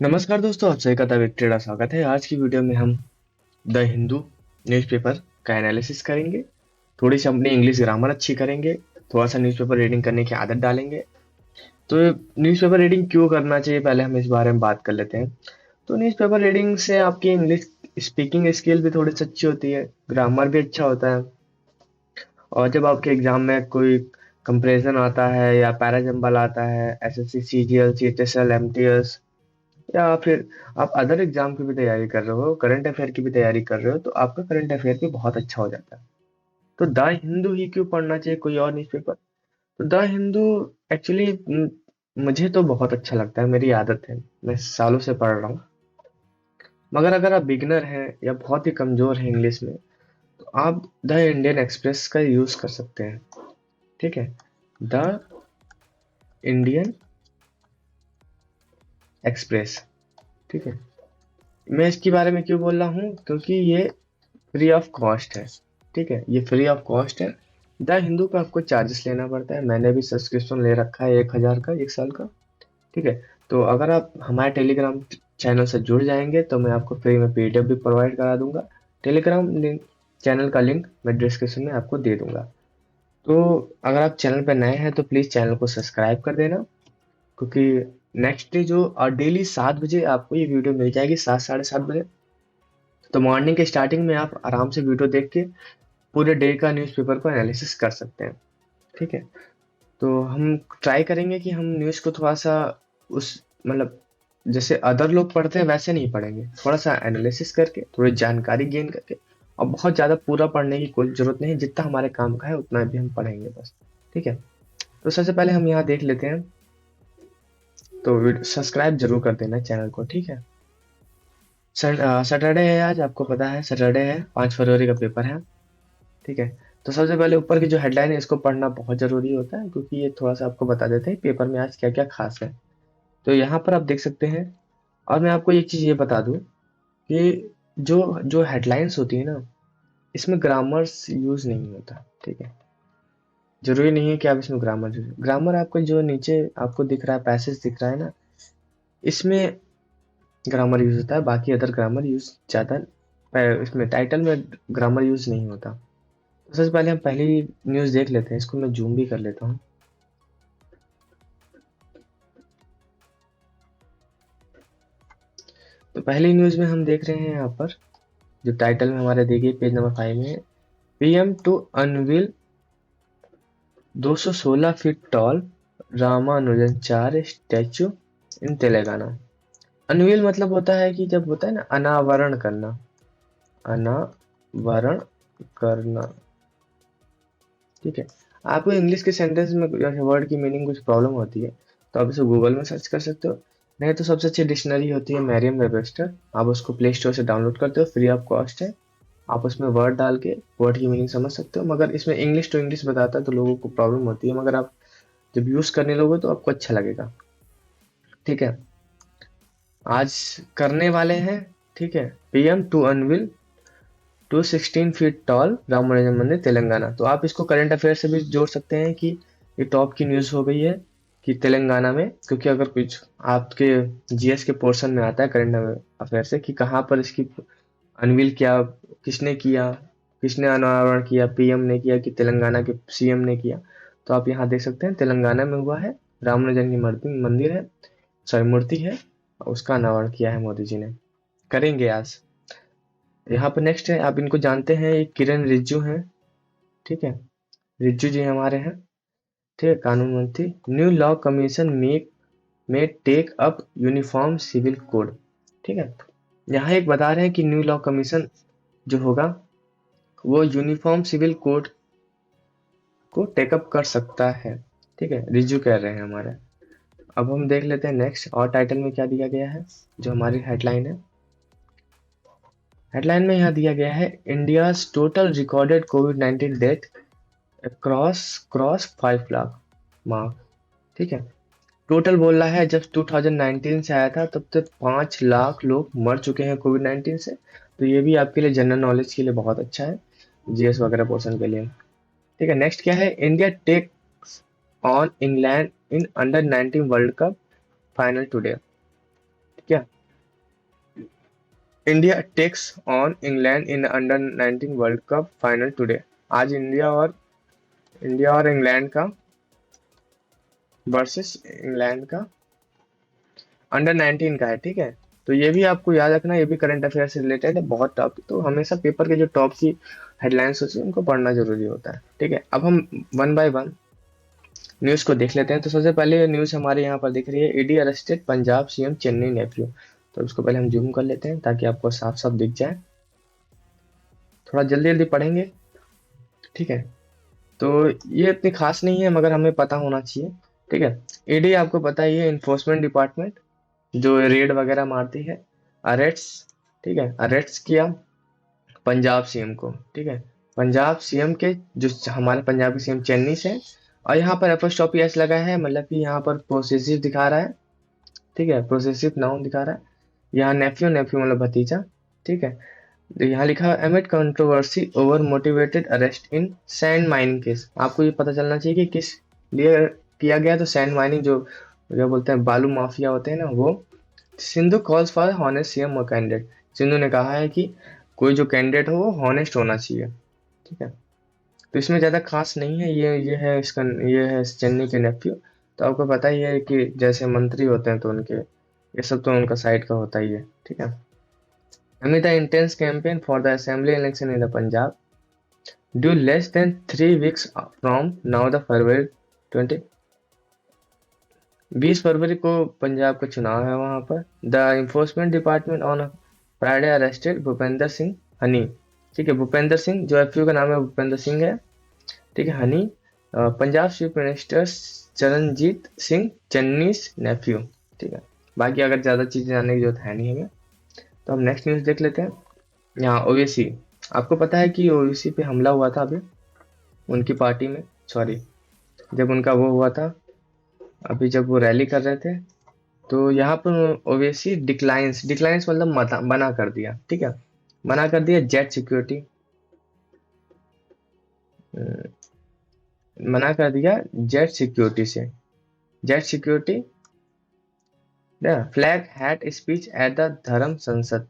नमस्कार दोस्तों, आप सभी का ट्रेडर स्वागत है। आज की वीडियो में हम द हिंदू न्यूज़पेपर का एनालिसिस करेंगे। थोड़ी सी अपनी इंग्लिश ग्रामर अच्छी करेंगे। थोड़ा सा न्यूज़पेपर रीडिंग करने की आदत डालेंगे। तो न्यूज़पेपर रीडिंग क्यों करना चाहिए, पहले हम इस बारे में बात कर लेते हैं। तो न्यूज़पेपर रीडिंग से आपकी इंग्लिश स्पीकिंग स्किल भी थोड़ी सी अच्छी होती है, ग्रामर भी अच्छा होता है। और जब आपके एग्जाम में कोई कंपैरिजन आता है या पैराजंबल आता है, एसएससी सीजीएल सीएचएसएल एमटीएस, या फिर आप अदर एग्जाम की भी तैयारी कर रहे हो, करंट अफेयर की भी तैयारी कर रहे हो, तो आपका करंट अफेयर भी बहुत अच्छा हो जाता है। तो द हिंदू ही क्यों पढ़ना चाहिए, कोई और न्यूज़पेपर? तो द हिंदू एक्चुअली मुझे तो बहुत अच्छा लगता है, मेरी आदत है, मैं सालों से पढ़ रहा हूँ। मगर अगर आप बिगनर हैं या बहुत ही कमजोर हैं इंग्लिश में, तो आप द इंडियन एक्सप्रेस का यूज कर सकते हैं। ठीक है, द इंडियन एक्सप्रेस। ठीक है, मैं इसके बारे में क्यों बोल रहा हूँ, क्योंकि ये फ्री ऑफ कॉस्ट है। ठीक है, ये फ्री ऑफ कॉस्ट है। द हिंदू का आपको चार्जेस लेना पड़ता है, मैंने भी सब्सक्रिप्शन ले रखा है 1,000 का 1 साल का। ठीक है, तो अगर आप हमारे टेलीग्राम चैनल से जुड़ जाएंगे तो मैं आपको फ्री में पीडीएफ भी प्रोवाइड करा दूंगा। टेलीग्राम लिंक, चैनल का लिंक मैं डिस्क्रिप्शन में आपको दे दूंगा। तो अगर आप चैनल पर नए हैं तो प्लीज़ चैनल को सब्सक्राइब कर देना, क्योंकि नेक्स्ट डे जो डेली 7 बजे आपको ये वीडियो मिल जाएगी, 7 साढ़े 7 बजे। तो मॉर्निंग के स्टार्टिंग में आप आराम से वीडियो देख के पूरे डे का न्यूज़पेपर को एनालिसिस कर सकते हैं। ठीक है, तो हम ट्राई करेंगे कि हम न्यूज़ को थोड़ा सा उस मतलब जैसे अदर लोग पढ़ते हैं वैसे नहीं पढ़ेंगे, थोड़ा सा एनालिसिस करके थोड़ी जानकारी गेन करके। और बहुत ज़्यादा पूरा पढ़ने की कोई ज़रूरत नहीं, जितना हमारे काम का है उतना भी हम पढ़ेंगे बस। ठीक है, तो सबसे पहले हम यहाँ देख लेते हैं। तो सब्सक्राइब जरूर कर देना चैनल को। ठीक है, सैटरडे है आज, आपको पता है सैटरडे है, 5 फरवरी का पेपर है। ठीक है, तो सबसे पहले ऊपर की जो हेडलाइन है इसको पढ़ना बहुत जरूरी होता है, क्योंकि ये थोड़ा सा आपको बता देते हैं पेपर में आज क्या क्या खास है। तो यहाँ पर आप देख सकते हैं। और मैं आपको एक चीज ये बता दूं कि जो जो हेडलाइंस होती है ना, इसमें ग्रामर्स यूज नहीं होता। ठीक है, जरूरी नहीं है कि आप इसमें ग्रामर यूज, ग्रामर आपको जो नीचे आपको दिख रहा है, पैसेज दिख रहा है ना, इसमें ग्रामर यूज होता है। बाकी अदर ग्रामर यूज ज्यादा इसमें टाइटल में ग्रामर यूज नहीं होता। तो सबसे पहले हम पहली न्यूज देख लेते हैं, इसको मैं जूम भी कर लेता हूँ। तो पहली न्यूज में हम देख रहे हैं यहाँ पर, जो टाइटल में हमारे देखिए पेज नंबर 5 में है, PM to unveil 216 feet tall Ramanujan statue in Telangana. Unveil मतलब होता है कि जब होता है ना अनावरण करना, अनावरण करना। ठीक है, आपको इंग्लिश के सेंटेंस में वर्ड की मीनिंग कुछ प्रॉब्लम होती है तो आप इसे गूगल में सर्च कर सकते हो। नहीं तो सबसे अच्छी डिक्शनरी होती है मैरियम वेबस्टर, आप उसको प्ले स्टोर से डाउनलोड करते हो, फ्री ऑफ कॉस्ट है। आप उसमें वर्ड डाल के वर्ड की मीनिंग समझ सकते हो। मगर इसमें इंग्लिश टू इंग्लिश बताता है तो लोगों को प्रॉब्लम होती है, मगर आप जब यूज करने लोगे तो आपको अच्छा लगेगा। ठीक है, आज करने वाले हैं। ठीक है, PM to unveil 216 feet tall Ram मनोरंजन मंदिर तेलंगाना। तो आप इसको करंट अफेयर से भी जोड़ सकते हैं कि ये टॉप की न्यूज़ हो गई है कि तेलंगाना में, क्योंकि अगर कुछ आपके जीएस के पोर्शन में आता है करंट अफेयर से कि कहाँ पर इसकी अनवील किया, किसने किया, किसने अनावरण किया, पीएम ने किया कि तेलंगाना के सीएम ने किया। तो आप यहाँ देख सकते हैं तेलंगाना में हुआ है, राम मनोरंजन की मूर्ति मंदिर है, सॉरी मूर्ति है, उसका अनावरण किया है मोदी जी ने, करेंगे आज। यहाँ पर नेक्स्ट है, आप इनको जानते हैं, ये किरण रिज्जू हैं। ठीक है, रिज्जू जी हमारे हैं। ठीक है, कानून मंत्री। न्यू लॉ कमीशन में take up uniform civil code. ठीक है, यहाँ एक बता रहे हैं कि न्यू लॉ कमीशन जो होगा वो यूनिफॉर्म सिविल कोड को टेकअप कर सकता है। ठीक है, रिज्जू कह रहे हैं हमारे। अब हम देख लेते हैं नेक्स्ट और टाइटल में क्या दिया गया है, जो हमारी हेडलाइन है। हेडलाइन में यहाँ दिया गया है, India total recorded Covid 19 death cross cross 5 lakh mark. ठीक है, टोटल बोल रहा है जब 2019 से आया था तब तक 5 लाख लोग मर चुके हैं कोविड 19 से। तो ये भी आपके लिए जनरल नॉलेज के लिए बहुत अच्छा है, जीएस वगैरह पोर्शन के लिए। ठीक है, नेक्स्ट क्या है, India takes on England in under 19 world cup final today. क्या, India takes on England in under 19 world cup final today. आज इंडिया और इंग्लैंड का वर्सेस इंग्लैंड का अंडर 19 का है, ठीक है। तो ये भी आपको याद रखना, ये भी करंट अफेयर से रिलेटेड है, बहुत टॉप, तो हमेशा पेपर के जो टॉप की हेडलाइंस होती है उनको पढ़ना जरूरी होता है, ठीक है। अब हम वन बाय वन न्यूज को देख लेते हैं। तो सबसे पहले न्यूज हमारे यहाँ पर दिख रही है, ED arrested Punjab CM Chennai nephew. तो उसको पहले हम जूम कर लेते हैं ताकि आपको साफ साफ दिख जाए, थोड़ा जल्दी जल्दी पढ़ेंगे, ठीक है। तो ये इतनी खास नहीं है मगर हमें पता होना चाहिए, ठीक है। ईडी आपको पता ही है, इन्फोर्समेंट डिपार्टमेंट जो रेड वगैरह मारती है, अरेस्ट, ठीक है, अरेस्ट किया पंजाब सीएम को, ठीक है। पंजाब सीएम के जो हमारे पंजाब के सीएम चेन्नई से, और यहाँ पर एपोस्ट्रोफी एस लगा है, मतलब कि यहाँ पर पोसेसिव दिखा रहा है, ठीक है, प्रोसेसिव नाउन दिखा रहा है। यहाँ नेफ्यू, नेफ्यू मतलब भतीजा, ठीक है। तो यहाँ लिखा है amid controversy over motivated arrest in sand mining case. आपको ये पता चलना चाहिए कि किस लिए किया गया। तो सैंड माइनिंग जो बोलते हैं बालू माफिया होते हैं ना वो। Sindhu calls for honest CM और कैंडिडेट। सिंधु ने कहा है कि कोई जो कैंडिडेट हो वो हॉनेस्ट होना चाहिए, ठीक है। तो इसमें ज्यादा खास नहीं है, ये है चेन्नई के नेफ्यू। तो आपको पता ही है कि जैसे मंत्री होते हैं तो उनके ये सब तो उनका साइड का होता ही है, ठीक है। Amid the intense campaign for the assembly election in the Punjab, due less than 3 weeks from now the February 20 20 फरवरी को पंजाब का चुनाव है वहां पर। The enforcement department on Friday arrested Bhupendra Singh Honey, ठीक है। भूपेंद्र सिंह जो एफयू का नाम है भूपेंद्र सिंह है, ठीक है। हनी पंजाब चीफ मिनिस्टर चरणजीत सिंह चन्नीस नेफ्यू, ठीक है। बाकी अगर ज्यादा चीजें जानने की जरूरत है नहीं हमें, तो हम नेक्स्ट न्यूज देख लेते हैं। यहाँ ओवैसी, आपको पता है कि ओवैसी पे हमला हुआ था अभी उनकी पार्टी में, सॉरी जब उनका वो हुआ था, अभी जब वो रैली कर रहे थे, तो यहाँ पर ओवैसी डिक्लाइंस, डिक्लाइंस मतलब मना कर दिया, ठीक है, मना कर दिया जेट सिक्योरिटी, मना कर दिया जेट सिक्योरिटी से, jet security flag hat speech at the धर्म संसद।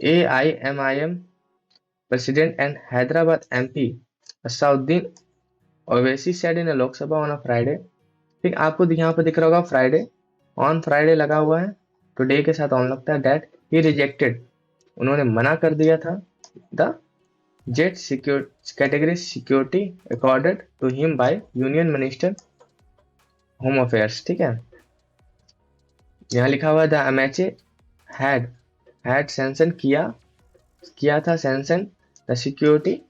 AIMIM president and Hyderabad MP Asauddin Owaisi said in a Lok Sabha on a Friday, ठीक, आपको यहाँ पर दिख रहा होगा फ्राइडे, ऑन फ्राइडे लगा हुआ है, टुडे के साथ ऑन लगता है, दैट ही रिजेक्टेड, उन्होंने मना कर दिया था the jet security category security accorded to him by union minister home affairs, ठीक है। यहाँ लिखा हुआ है द एमएचए हैड सैंक्शन किया था sanction the security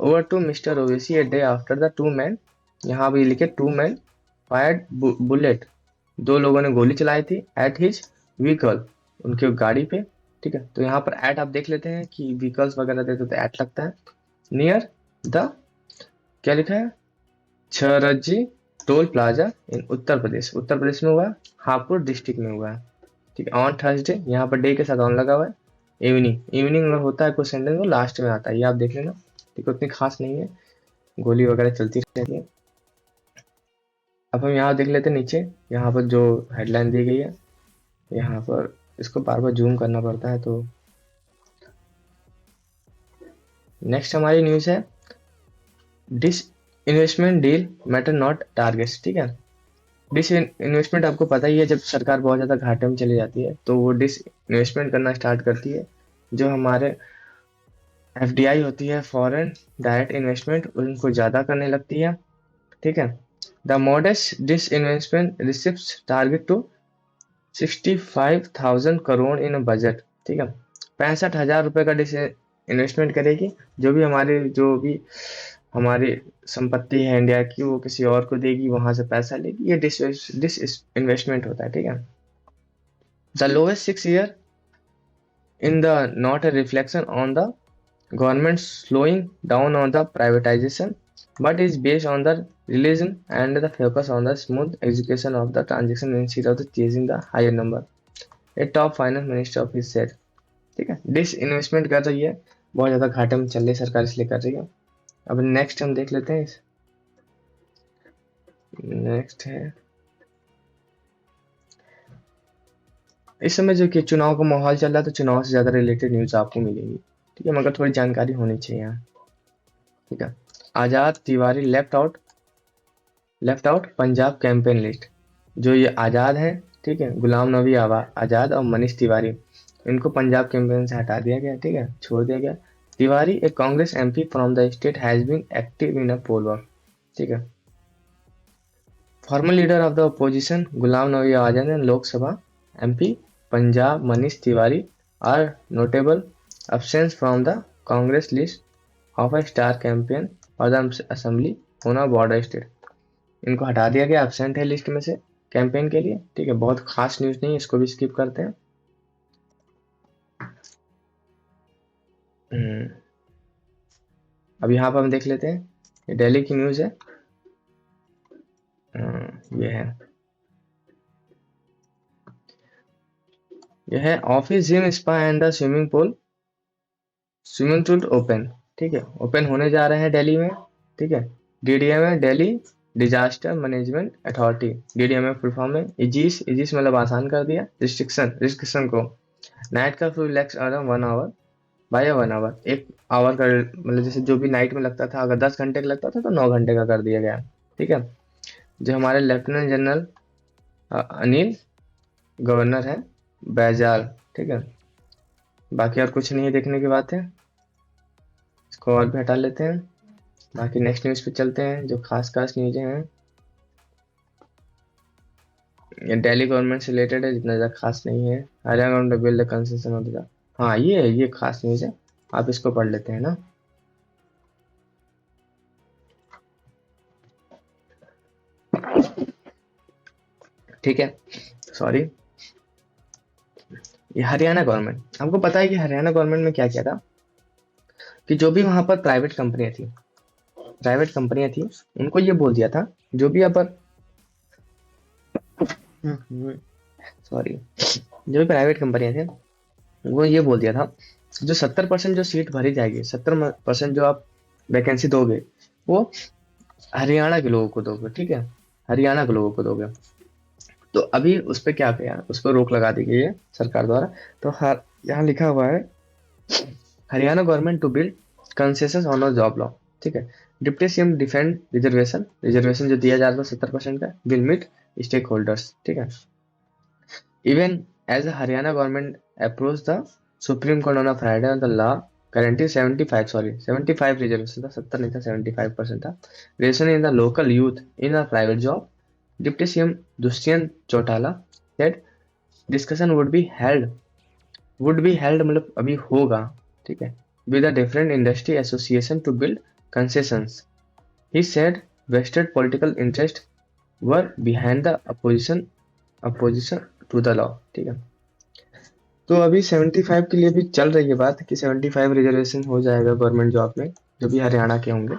over to mister Owaisi a day after the two man, यहाँ भी लिखे टू मैन फायर्ड बुलेट, दो लोगों ने गोली चलाई थी एट हिज व्हीकल, उनके गाड़ी पे, ठीक है। तो यहाँ पर एट आप देख लेते हैं कि व्हीकल्स वगैरह देते तो एट लगता है, नियर द क्या लिखा है छरजी टोल प्लाजा इन उत्तर प्रदेश, उत्तर प्रदेश में हुआ है, हापुड़ डिस्ट्रिक्ट में हुआ है, ठीक है। ऑन थर्सडे, यहाँ पर डे के साथ ऑन लगा हुआ है, इवनिंग, इवनिंग अगर होता है कोई सेंटेंस वो लास्ट में आता है, ये आप देख लेना, ठीक है, उतनी खास नहीं है, गोली वगैरह चलती रहती है। अब हम यहाँ देख लेते हैं नीचे, यहाँ पर जो हेडलाइन दी गई है, यहाँ पर इसको बार बार जूम करना पड़ता है। तो नेक्स्ट हमारी न्यूज है disinvestment deal matter not targets, ठीक है। डिस इन्वेस्टमेंट आपको पता ही है, जब सरकार बहुत ज़्यादा घाटे में चली जाती है तो वो डिस इन्वेस्टमेंट करना स्टार्ट करती है, जो हमारे FDI होती है, फॉरेन डायरेक्ट इन्वेस्टमेंट, उनको ज़्यादा करने लगती है, ठीक है। The modest disinvestment receipts target to 65,000 crore in budget, ठीक है। 65,000 रुपये का डिस इन्वेस्टमेंट करेगी, जो भी हमारी संपत्ति है इंडिया की वो किसी और को देगी, वहां से पैसा लेगी, ये डिस इन्वेस्टमेंट होता है, ठीक है। The lowest 6 year in the not a reflection on the government slowing down on the privatization, but is based on the realism and the focus on the smooth execution of the transaction instead of the chasing the higher number, a top finance minister of his said, ठीक है। Dish investment कर रही है, बहुत ज्यादा घाटे में चल रही है सरकार, इसलिए कर रही है। अब नेक्स्ट हम देख लेते हैं, नेक्स्ट है इस समय जो कि चुनाव का माहौल चल रहा है, तो चुनाव से ज्यादा रिलेटेड न्यूज आपको मिलेगी, ठीक है, मगर थोड़ी जानकारी होनी चाहिए यहाँ। ठीक है। Azad Tiwari left out Punjab campaign list. जो ये आजाद है, ठीक है, गुलाम नबी आजाद और मनीष तिवारी, इनको पंजाब कैंपेन से हटा दिया गया, ठीक है, छोड़ दिया गया। Tiwari a Congress MP from the state has been active in a poll work, ठीक है। Former leader of the opposition Ghulam Nabi Azad and Lok Sabha MP Punjab Manish Tiwari are notable absence from the Congress list of a star campaign और द असेंबली होना border state. इनको हटा दिया गया, absent है list में से कैंपेन के लिए, ठीक है। बहुत खास न्यूज नहीं है, इसको भी स्किप करते हैं। अब यहाँ पर हम देख लेते हैं, ये दिल्ली की न्यूज है। ये है, यह है office gym spa and the swimming pool open, ठीक है, ओपन होने जा रहे हैं दिल्ली में, ठीक है। डीडीएम है Delhi disaster management authority, DDM में फुल फॉर्म में इजिस, इजिस मतलब आसान कर दिया, रिस्ट्रिक्शन को नाइट का few lax around 1 hour by 1 hour, 1 hour का, मतलब जैसे जो भी नाइट में लगता था, अगर 10 घंटे का लगता था तो 9 घंटे का कर दिया गया, ठीक है। जो हमारे लेफ्टिनेंट जनरल अनिल गवर्नर है बैजाल, ठीक है। बाकी और कुछ नहीं है देखने की बात है, इसको और भी हटा लेते हैं। बाकी नेक्स्ट न्यूज पे चलते हैं, जो खास खास न्यूज हैं। ये दिल्ली गवर्नमेंट से रिलेटेड है, जितना ज़्यादा खास नहीं है। Haryana government bill the concession of the, हाँ ये खास न्यूज है, आप इसको पढ़ लेते हैं ना। ठीक है, सॉरी। ये हरियाणा गवर्नमेंट, आपको पता है कि हरियाणा गवर्नमेंट में क्या किया था, कि जो भी वहां पर प्राइवेट कंपनियां थी, उनको ये बोल दिया था, जो भी यहाँ पर सॉरी, जो भी प्राइवेट कंपनियां थे, वो ये बोल दिया था, जो 70% जो सीट भरी जाएगी, 70% जो आप वैकेंसी दोगे, वो हरियाणा के लोगों को दोगे, ठीक है, हरियाणा के लोगों को दोगे। तो अभी उस पर क्या किया, उस पर रोक लगा दी गई है सरकार द्वारा। तो हर यहाँ लिखा हुआ है, Haryana government to build concession on job law, ठीक है। डिप्टी सीएम डिफेंड रिजर्वेशन जो दिया जा रहा था 70% का, विल मीट स्टेक होल्डर्स, ठीक है। Even as Haryana government approach the supreme court on Friday on the law guarantee 75 reservation था, 70 नहीं था, 75% था reservation in the local youth in a private job. Deputy CM Dushyant Chautala said discussion would be held मतलब अभी होगा, ठीक है, with a different industry association to build concessions. He said vested political interest were behind the opposition to the law, ठीक है। तो अभी 75 के लिए भी चल रही है बात, कि 75 रिजर्वेशन हो जाएगा गवर्नमेंट जॉब में, जो भी हरियाणा के होंगे।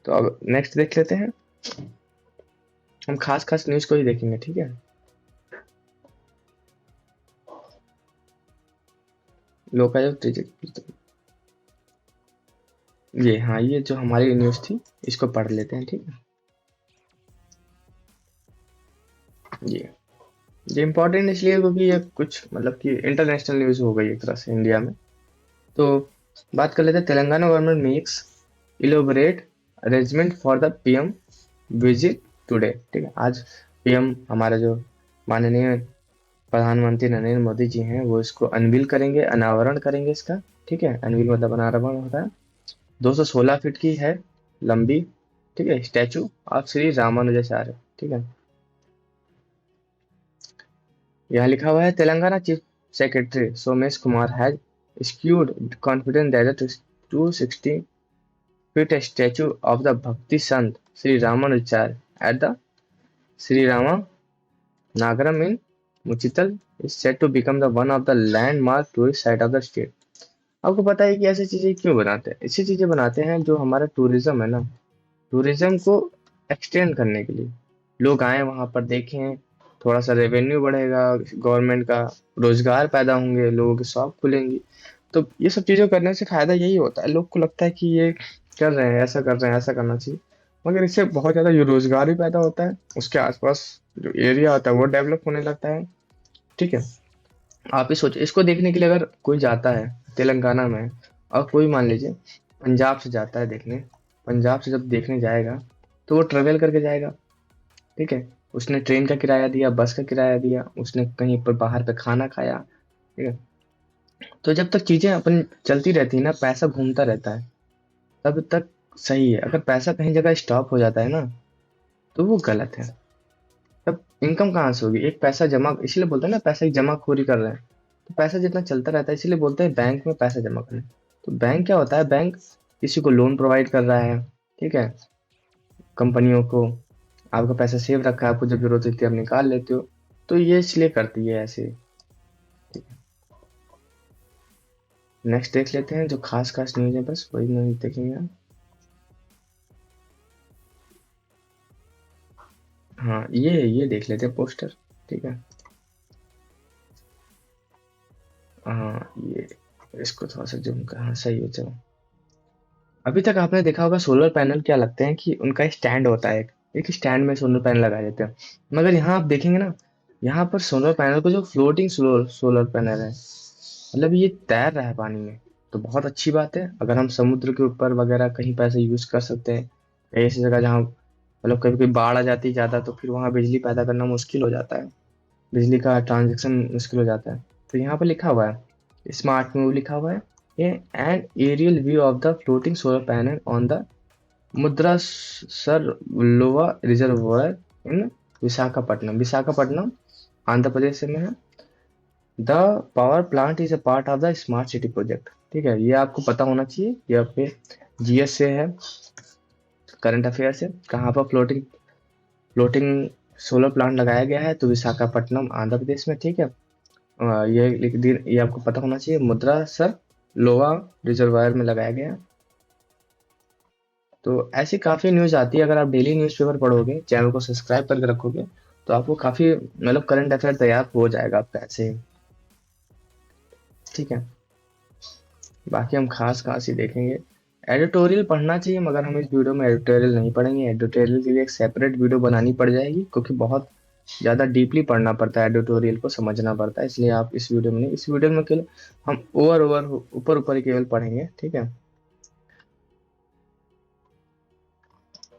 तो अब नेक्स्ट देख लेते हैं, हम खास खास न्यूज को ही देखेंगे, ठीक है। लोकायुक्त ये, हाँ, ये जो हमारी न्यूज थी, इसको पढ़ लेते हैं, ठीक है। ये इम्पोर्टेंट इसलिए क्योंकि ये कुछ मतलब कि इंटरनेशनल न्यूज हो गई एक तरह से इंडिया में। तो बात कर लेते हैं, Telangana government makes elaborate arrangement for the PM visit today, ठीक है। आज पीएम हमारा जो माननीय प्रधानमंत्री नरेंद्र मोदी जी हैं, वो इसको अनवील करेंगे, अनावरण करेंगे इसका, ठीक है। अनवील मतलब अनावरण होता है। 216 फीट की है लंबी, ठीक है, स्टैचू ऑफ श्री रामानुजाचार्य, ठीक है। यहाँ लिखा हुआ है, Telangana chief secretary Somesh Kumar has issued confidence that the 260 feet statue of the Bhakti Sant Sri Ramanujacharya at the Sri Rama Nagaram in Muchital is set to become the one of the landmark tourist site of the state। आपको पता है कि ऐसी चीजें क्यों बनाते हैं? ऐसी चीजें बनाते हैं जो हमारा टूरिज्म है ना, टूरिज्म को एक्सटेंड करने के लिए, लोग आए वहां पर देखें, थोड़ा सा रेवेन्यू बढ़ेगा गवर्नमेंट का, रोजगार पैदा होंगे, लोगों की शॉप खुलेंगी। तो ये सब चीजें करने से फायदा यही होता है, लोग को लगता है कि ये कर रहे हैं, ऐसा कर रहे हैं, ऐसा करना चाहिए, मगर इससे बहुत ज्यादा ये रोजगार भी पैदा होता है, उसके आसपास जो एरिया होता है वो डेवलप होने लगता है, ठीक है। आप ही सोचो, इसको देखने के लिए अगर कोई जाता है तेलंगाना में, और कोई मान लीजिए पंजाब से जाता है देखने, पंजाब से जब देखने जाएगा तो वो ट्रेवल करके जाएगा, ठीक है। उसने ट्रेन का किराया दिया, बस का किराया दिया, उसने कहीं पर बाहर पे खाना खाया, ठीक है। तो जब तक चीजें अपन चलती रहती है ना, पैसा घूमता रहता है, तब तक सही है। अगर पैसा कहीं जगह स्टॉप हो जाता है ना, तो वो गलत है। तब इनकम कहाँ से होगी? एक पैसा जमा, इसलिए बोलते हैं ना पैसा की जमाखोरी कर रहे हैं। तो पैसा जितना चलता रहता है, इसीलिए बोलते हैं बैंक में पैसा जमा करें। तो बैंक क्या होता है? बैंक किसी को लोन प्रोवाइड कर रहा है, ठीक है, कंपनियों को। आपका पैसा सेव रखा है, आपको जब जरूरत होती है आप निकाल लेते हो। तो ये इसलिए करती है ऐसे। नेक्स्ट देख लेते हैं जो खास खास न्यूज है, बस वही न्यूज देखेंगे हम। हाँ, ये देख लेते हैं पोस्टर, ठीक है। हाँ, ये इसको थोड़ा सा जूम कर, हाँ सही है, चलो। अभी तक आपने देखा होगा सोलर पैनल क्या लगते हैं कि उनका स्टैंड होता है, एक स्टैंड में सोलर पैनल लगाए देते हैं। मगर यहाँ आप देखेंगे ना, यहाँ पर सोलर पैनल को जो फ्लोटिंग सोलर सोलर पैनल है, मतलब ये तैर रहा है पानी में। तो बहुत अच्छी बात है, अगर हम समुद्र के ऊपर वगैरह कहीं पैसे यूज कर सकते हैं, कहीं ऐसी जगह जहाँ मतलब कभी कभी बाढ़ आ जाती है ज्यादा, तो फिर वहाँ बिजली पैदा करना मुश्किल हो जाता है, बिजली का ट्रांजेक्शन मुश्किल हो जाता है। तो यहाँ पर लिखा हुआ है, स्मार्ट मूव लिखा हुआ है, ये an aerial view of the floating solar panel on the Mudrasarlova reservoir in Visakhapatnam. Visakhapatnam Andhra Pradesh में है। The power plant is a part of the smart city project, ठीक है। ये आपको पता होना चाहिए, ये आपके जीएस से है, करंट अफेयर से। कहाँ पर फ्लोटिंग फ्लोटिंग सोलर प्लांट लगाया गया है? तो विशाखापट्टनम आंध्र प्रदेश में, ठीक है। ये आपको पता होना चाहिए, मुद्रा सर लोहा रिजर्वायर में लगाया गया है। तो ऐसी काफी न्यूज आती है, अगर आप डेली न्यूज़पेपर पढ़ोगे, चैनल को सब्सक्राइब करके रखोगे, तो आपको काफी मतलब करंट अफेयर तैयार हो जाएगा आपका ऐसे ही, ठीक है। बाकी हम खास खास ही देखेंगे। एडिटोरियल पढ़ना चाहिए, मगर हम इस वीडियो में एडिटोरियल नहीं पढ़ेंगे। एडिटोरियल के लिए एक सेपरेट वीडियो बनानी पड़ जाएगी, क्योंकि बहुत ज़्यादा डीपली पढ़ना पड़ता है, एडिटोरियल को समझना पड़ता है। इसलिए आप इस वीडियो में नहीं, इस वीडियो में केवल हम ओवर ओवर ऊपर ऊपर ही केवल पढ़ेंगे, ठीक है।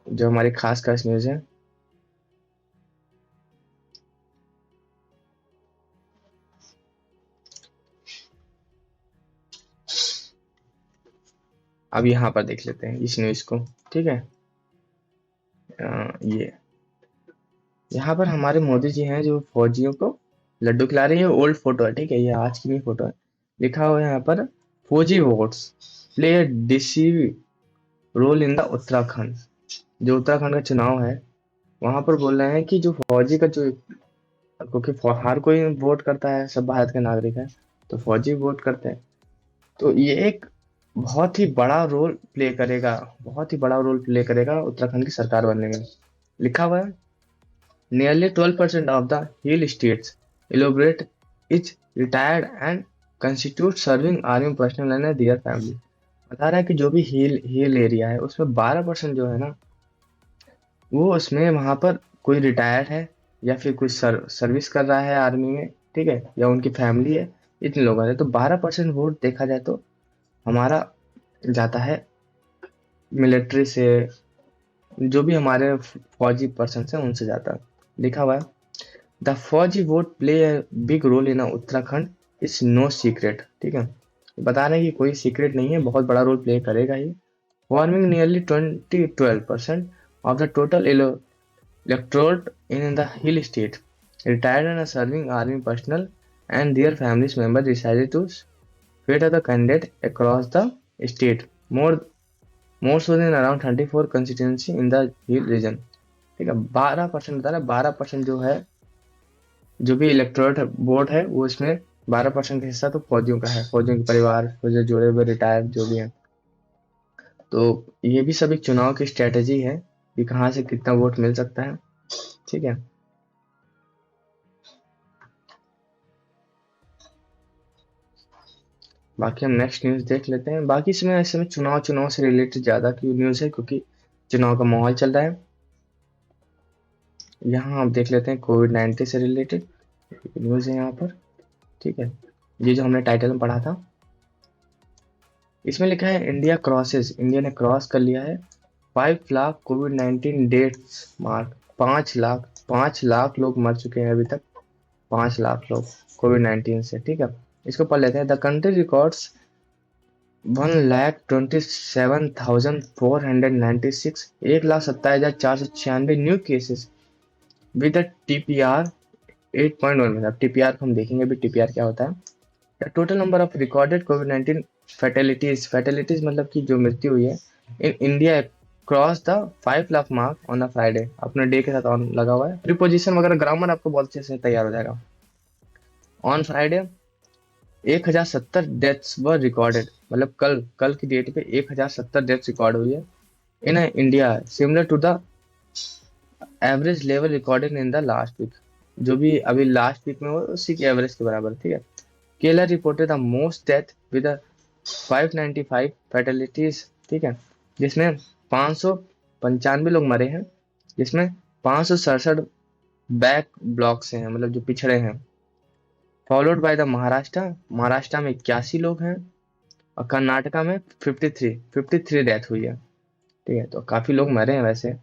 जो हमारी खास खास न्यूज़ है, अब यहाँ पर देख लेते हैं इस न्यूज़ को, ठीक है। ये यहाँ पर हमारे मोदी जी हैं जो फौजियों को लड्डू खिला रहे हैं। ये ओल्ड फोटो है, ठीक है, ये आज की नहीं फोटो है। लिखा हुआ है यहाँ पर, फौजी votes play decisive role in the Uttarakhand. जो उत्तराखंड का चुनाव है, वहां पर बोल रहे हैं कि जो फौजी का जो, क्योंकि हर कोई वोट करता है, सब भारत के नागरिक है, तो फौजी वोट करते हैं। तो ये एक बहुत ही बड़ा रोल प्ले करेगा, बहुत ही बड़ा रोल प्ले करेगा उत्तराखंड की सरकार बनने में। लिखा हुआ है, nearly 12% of the hill states elaborate is retired and constitute serving army personnel and their family। बता रहा है कि जो भी हिल एरिया है, उसमें 12% जो है ना, वो उसमें वहां पर कोई रिटायर्ड है, या फिर कोई सर्विस कर रहा है आर्मी में, ठीक है, या उनकी फैमिली है। इतने लोग हैं, तो 12% वोट देखा जाए तो हमारा जाता है मिलिट्री से, जो भी हमारे फौजी पर्सन है उनसे जाता है। लिखा हुआ है, द फौजी vote play a big role in Uttarakhand is no secret, ठीक है। बता रहे हैं कि कोई सीक्रेट नहीं है, बहुत बड़ा रोल प्ले करेगा ये, forming nearly 12% of the total electorate in the hill state, retired and serving army personnel and their families members decided to favor the candidate across the state, more more so than around 34 constituency in the hill region, ठीक है। 12% बता रहा है, 12% जो है, जो भी electorate vote है, वो इसमें 12% का हिस्सा तो फौजियों का है, फौजियों के परिवार, फौजी जुड़े हुए रिटायर जो भी हैं। तो ये भी सब एक चुनाव की स्ट्रेटेजी है कि कहाँ से कितना वोट मिल सकता है, ठीक है। बाकी हम नेक्स्ट न्यूज़ देख लेते हैं। बाकी इसमें इस समय चुनाव चुनाव से रिलेटेड ज़्यादा की न्यूज़ है, क्योंकि चुनाव का माहौल चल रहा है। यहाँ आप देख लेते हैं कोविड 19 से रिलेटेड न्यूज़ है यहाँ पर। ठीक है, ये जो हमने टाइटल में पढ़ा था, इसमें लिखा है इंडिया क्रॉसेस, इंडिया ने क्रॉस कर लिया है 5 लाख कोविड-19 डेथ्स मार्क। 5 लाख लोग मर चुके हैं अभी तक, 5 लाख लोग कोविड-19 से। ठीक है, इसको पढ़ लेते हैं। The country records 1,27,496, 1,27,496 new cases with TPR 8.1 में। अब टीपीआर को हम देखेंगे अभी, टीपीआर क्या होता है। The total number of recorded कोविड-19 फैटेलिटीज, फैटेलिटीज मतलब कि जो मृत्यु हुई है in India cross the 5 lakh mark on the Friday. अपने डे के साथ ऑन लगा हुआ है, प्रीपोजिशन वगैरह ग्रामर आपको बहुत अच्छे से तैयार हो जाएगा। On Friday 1,070 deaths were recorded, मतलब कल की डेट पे 1,070 डेथ्स रिकॉर्ड हुई है in India, similar to the average level recorded in the last week. जो भी अभी लास्ट वीक में हो उसी के एवरेज के बराबर। ठीक है, Kerala reported the most death with 595 फैटेलिटीज। ठीक है, जिसमें 595 लोग मरे हैं, जिसमें 567 बैक ब्लॉक से हैं, मतलब जो पिछड़े हैं। Followed by the Maharashtra, Maharashtra में 81 लोग हैं, और कर्नाटका में 53 डेथ हुई है। ठीक है, तो काफी लोग मरे हैं वैसे।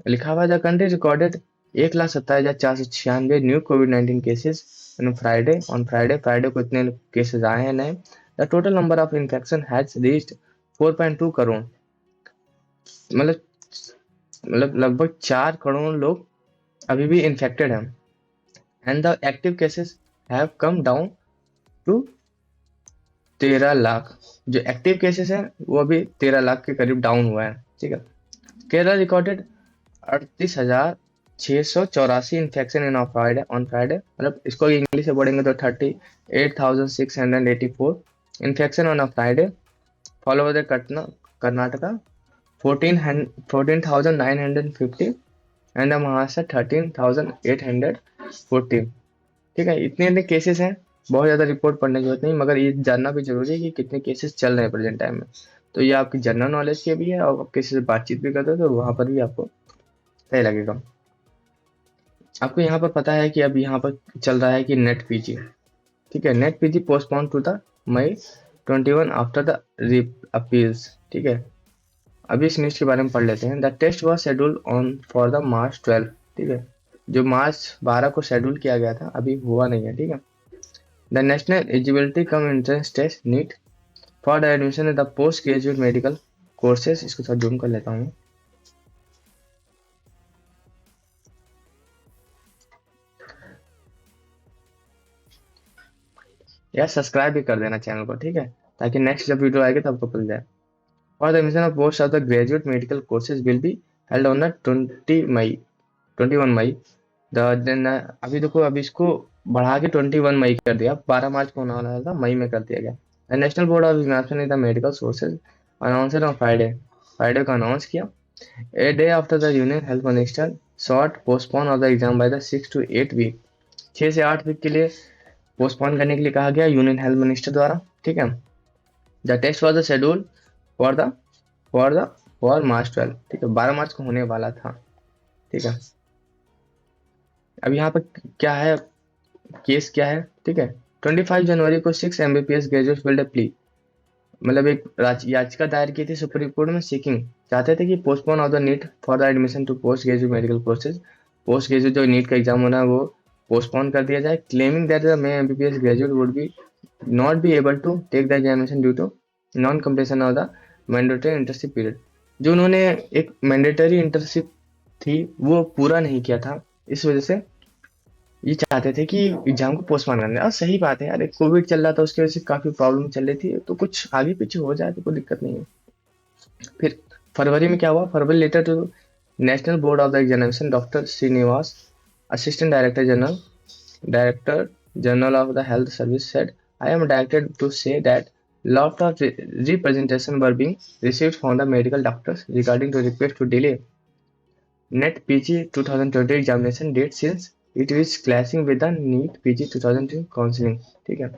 लिखा हुआ द कंट्री रिकॉर्डेड 1,27,496 न्यू कोविड-19 केसेस ऑन फ्राइडे को इतने केसेस आए हैं नए। The total number of infection has reached 4.2 crore, मतलब लगभग 4 करोड़ लोग अभी भी इन्फेक्टेड हैं। And the active cases have come down to 13 lakh. जो एक्टिव केसेस हैं वो अभी 13 लाख के करीब डाउन हुआ है। ठीक है, Kerala recorded 38,684 infection in on Friday, मतलब इसको इंग्लिश से पढ़ेंगे तो 38,684 infection on Friday. Follow by the Karnataka 14,950 and Maharashtra 13,840। ठीक है, इतने केसेस हैं, बहुत ज़्यादा रिपोर्ट पढ़ने की जरूरत नहीं, मगर ये जानना भी जरूरी है कि कितने केसेस चल रहे हैं प्रेजेंट टाइम में। तो ये आपकी जनरल नॉलेज के भी है, और आप किसी से बातचीत भी करते हो तो वहाँ पर भी आपको सही लगेगा। आपको यहाँ पर पता है कि अब यहाँ पर चल रहा है कि नेट पीजी। ठीक है, NET PG postpone to the May 21 after the appeals. ठीक है, अभी इस न्यूज के बारे में पढ़ लेते हैं। The test was schedule on for the March 12। ठीक है, जो मार्च 12 को शेड्यूल किया गया था अभी हुआ नहीं है। ठीक है, the national eligibility cum entrance test NEET for the admission in the post graduate medical courses. इसको थोड़ा जूम कर लेता हूँ। यार सब्सक्राइब भी कर देना चैनल को, ठीक है, ताकि नेक्स्ट जब वीडियो आएगी तब आपको मिल जाए। और the admission of post of the graduate medical courses will be held on the 21 May. Then अभी देखो, अभी इसको बढ़ा के 21 मई कर दिया, 12 मार्च को होने वाला था, मई में कर दिया गया। The national board of examination in the medical sources announced on Friday को अनाउंस किया। A day after the union health minister short postpone of the exam by the 6 to 8 week. 6 से 8 वीक के लिए पोस्टपोन करने के लिए कहा गया यूनियन हेल्थ मिनिस्टर द्वारा। ठीक है, the test was the schedule for the for March 12। ठीक है, 12 मार्च को होने वाला था। ठीक है, अब यहाँ पर क्या है, केस क्या है। ठीक है, 25 जनवरी को 6 MBBS ग्रेजुएट फिल्ड प्ली, मतलब एक याचिका दायर की थी सुप्रीम कोर्ट में, सीकिंग चाहते थे कि postpone of the NEET for the admission to post graduate medical courses. Post graduate जो नीट का एग्जाम होना है वो पोस्टपोन कर दिया जाए, claiming that the May MBBS graduate would be not be able to take the examination due to non completion of the mandatory internship period. जो उन्होंने एक मैंडेटरी इंटर्नशिप थी वो पूरा नहीं किया था, इस वजह से ये चाहते थे कि एग्जाम को पोस्टपोन करना। और सही बात है यार, कोविड चल रहा था, उसकी वजह से काफी प्रॉब्लम चल रही थी, तो कुछ आगे पीछे हो जाए तो कोई दिक्कत नहीं है। फिर फरवरी में क्या हुआ, फरवरी letter to national board of the examination doctor Shrinivas, assistant director general of the health service said, I am directed to say that lot of representation were being received from the medical doctors regarding to request to delay NET PG 2020 examination date since it is clashing with the NEET PG 2020 counselling. ठीक है,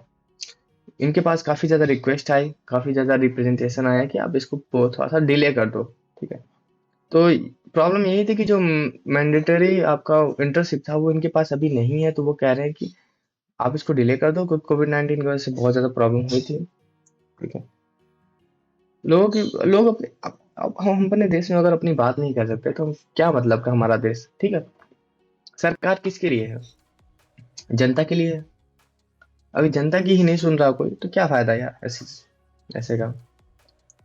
इनके पास काफी ज्यादा request आई, काफी ज्यादा representation आया कि आप इसको थोड़ा सा डिले कर दो। ठीक है, तो प्रॉब्लम यही थी कि जो मैंडेटरी आपका इंटर्नशिप था वो इनके पास अभी नहीं है, तो वो कह रहे हैं कि आप इसको डिले कर दो, कोविड-19 की वजह से बहुत ज़्यादा प्रॉब्लम हुई थी, ठीक है? लोग अपने अब हम अपने देश में अगर अपनी बात नहीं कर सकते तो क्या मतलब का हमारा देश, ठीक है? सरकार किसके लिए है? जनता के लिए है। अभी जनता की ही नहीं सुन रहा कोई तो क्या फायदा यार ऐसे ऐसे का,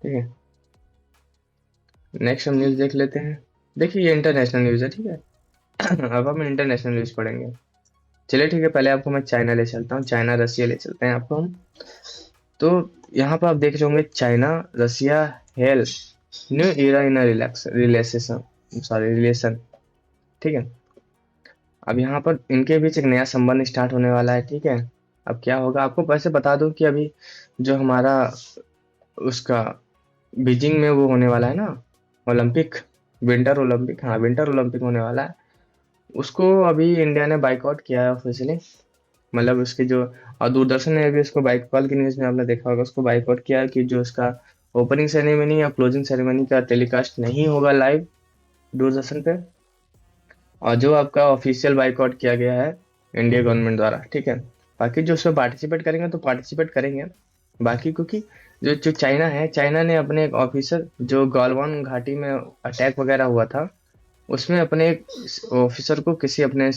ठीक है? नेक्स्ट हम न्यूज़ देख लेते हैं। देखिए ये इंटरनेशनल न्यूज़ है, ठीक है? अब हम इंटरनेशनल न्यूज़ पढ़ेंगे। चलिए ठीक है, पहले आपको मैं चाइना ले चलता हूँ, चाइना रसिया ले चलते हैं आपको हम। तो यहाँ पर आप देख रहे होंगे China Russia hail new era in relation, sorry relation, ठीक है? अब यहाँ पर इनके बीच एक नया संबंध स्टार्ट होने वाला है, ठीक है? अब क्या होगा आपको वैसे बता दूं कि अभी जो हमारा उसका बीजिंग में वो होने वाला है ना, ओलंपिक, विंटर ओलंपिक, हाँ विंटर ओलंपिक होने वाला है। उसको अभी इंडिया ने बाइकआउट किया है ऑफिशियली, मतलब उसके जो, और दूरदर्शन ने भी उसको बाइक, कल की न्यूज़ में आपने देखा होगा, उसको बाइकआउट किया है कि जो उसका ओपनिंग सेरेमनी या क्लोजिंग सेरेमनी का टेलीकास्ट नहीं होगा लाइव दूरदर्शन पे, और जो आपका ऑफिशियल बाइकआउट किया गया है इंडिया गवर्नमेंट द्वारा, ठीक है? बाकी जो उसमें पार्टिसिपेट करेंगे तो पार्टिसिपेट करेंगे, बाकी क्योंकि जो जो चाइना है, चाइना ने अपने एक ऑफिसर जो गलवान घाटी में अटैक वगैरह हुआ था, उसमें अपने एक ऑफिसर को किसी अपने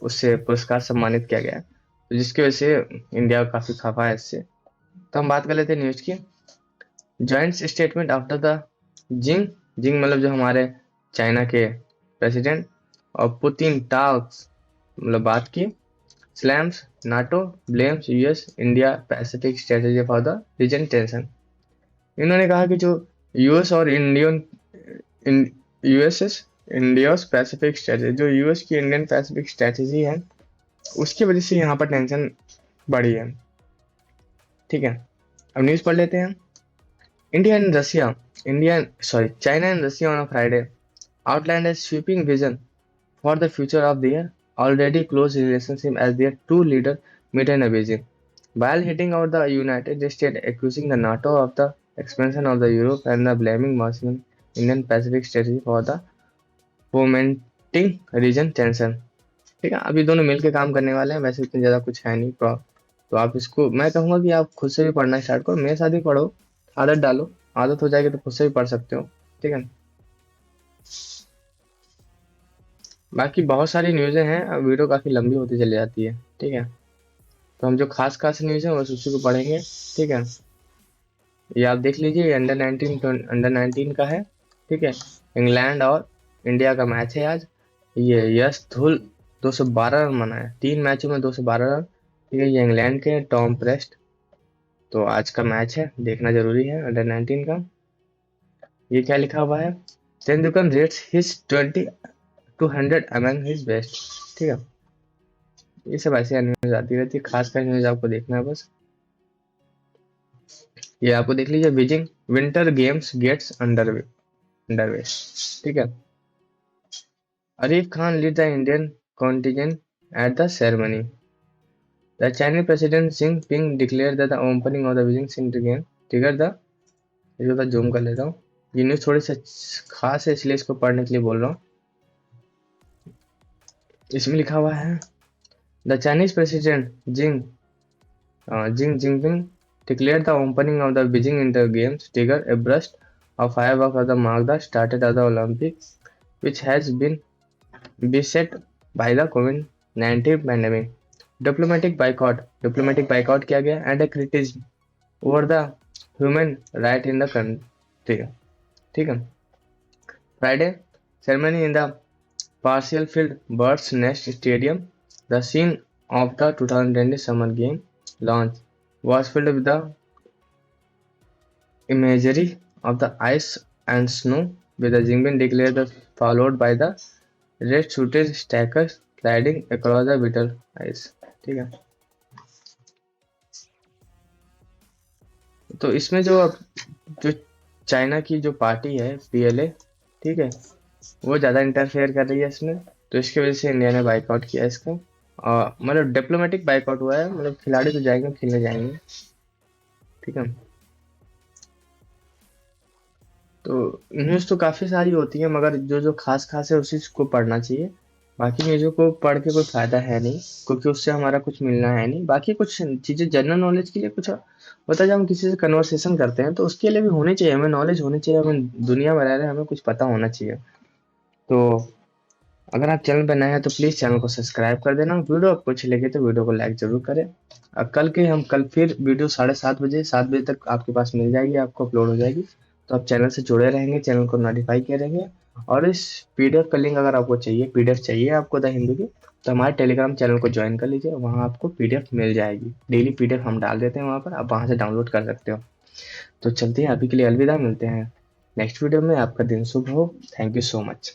उससे पुरस्कार सम्मानित किया गया है, तो जिसकी वजह से इंडिया काफी खफा है इससे। तो हम बात कर लेते हैं न्यूज की। जॉइंट स्टेटमेंट आफ्टर द जिंग, जिंग मतलब जो हमारे चाइना के प्रेसिडेंट, और पुतिन टॉक्स मतलब बात की, slams NATO, blames US India Pacific strategy for the region tension. इन्होंने कहा कि जो यूएस और Indian USS India's Pacific strategy, जो यूएस की इंडियन पैसिफिक स्ट्रेटेजी है उसकी वजह से यहाँ पर टेंशन बढ़ी है, ठीक है? अब न्यूज़ पढ़ लेते हैं। India and Russia, India sorry China and Russia on a Friday outlined a sweeping vision for the future of their already close relationship as their two leaders met in Beijing. While hitting out the United States, accusing the NATO of the expansion of the Europe and the blaming Muslim Indian Pacific strategy for the fomenting region tension. ठीक है, अभी दोनों मिलकर काम करने वाले हैं, वैसे इतनी ज्यादा कुछ है नहीं तो आप इसको, मैं कहूंगा कि आप खुद से भी पढ़ना स्टार्ट करो, मेरे साथ ही पढ़ो, आदत डालो, आदत हो जाएगी तो खुद से भी पढ़ सकते हो, ठीक है? बाकी बहुत सारी न्यूज़ें हैं, अब वीडियो काफ़ी लंबी होती चली जाती है, ठीक है? तो हम जो खास खास न्यूज़ है बस उसी को पढ़ेंगे, ठीक है? ये आप देख लीजिए, ये अंडर 19 का है, ठीक है? इंग्लैंड और इंडिया का मैच है आज। ये यश धुल 212 रन बनाए, 3 मैचों में 212 रन, ठीक है? ये इंग्लैंड के टॉम प्रेस्ट। तो आज का मैच है, देखना जरूरी है अंडर 19 का। ये क्या लिखा हुआ है, Tendulkar rates his 20 to 100 among his best, ठीक है? ये सब ऐसे न्यूज आती रहती है, खास कर न्यूज आपको देखना है बस। ये आपको देख लीजिए, Beijing winter games gets underway, ठीक है? Arif Khan lead the Indian contingent at the ceremony. The Chinese President Xi Jinping declared that the opening of the Beijing Winter Games triggered the, इसको तो जूम कर लेता हूँ, ये news थोड़ी सी खास है इसलिए इसको पढ़ने के लिए बोल रहा हूँ। इसमें लिखा हुआ है, the Chinese president Jinping declared the opening of the Beijing Winter Games triggered a burst of fireworks of the mark the start of the Olympics, which has been beset by the COVID-19 pandemic. Diplomatic boycott किया गया and a criticism over the human right in the country, ठीक है? Friday ceremony in the partial filled Bird's Nest Stadium, the scene of the 2020 Summer Game launch, was filled with the imagery of the ice and snow, with the Jinping declared followed by the red-suited stackers sliding across the bitter ice, ठीक है? तो इसमें जो China की जो party है PLA, ठीक है, वो ज़्यादा इंटरफेयर कर रही है इसमें, तो इसकी वजह से इंडिया ने बाइकआउट किया इसका, और मतलब डिप्लोमेटिक बाइकआउट हुआ है, मतलब खिलाड़ी तो जाएंगे, खेलने जाएंगे, ठीक है? तो न्यूज़ तो काफ़ी सारी होती है, मगर जो जो खास खास है उसी को पढ़ना चाहिए, बाकी चीज़ों को पढ़ के कोई फ़ायदा है नहीं, क्योंकि उससे हमारा कुछ मिलना है नहीं। बाकी कुछ चीज़ें जनरल नॉलेज के लिए कुछ होता है, जब हम किसी से कन्वर्सेशन करते हैं तो उसके लिए भी होनी चाहिए, हमें नॉलेज होनी चाहिए, हमें दुनिया में रह रहे हैं, हमें कुछ पता होना चाहिए। तो अगर आप चैनल पर नए हैं तो प्लीज़ चैनल को सब्सक्राइब कर देना। वीडियो आपको अच्छी लगे तो वीडियो को लाइक ज़रूर करें। कल फिर वीडियो 7:30 बजे 7 बजे तक आपके पास मिल जाएगी, आपको अपलोड हो जाएगी। तो आप चैनल से जुड़े रहेंगे, चैनल को नोटिफाई करेंगे। और इस पीडीएफ का लिंक अगर आपको चाहिए, पीडीएफ चाहिए आपको द हिंदू की, तो हमारे टेलीग्राम चैनल को ज्वाइन कर लीजिए, वहाँ आपको पीडीएफ मिल जाएगी। डेली पीडीएफ हम डाल देते हैं वहाँ पर, आप वहाँ से डाउनलोड कर सकते हो। तो चलते हैं, अभी के लिए अलविदा, मिलते हैं नेक्स्ट वीडियो में। आपका दिन शुभ हो। Thank you so much.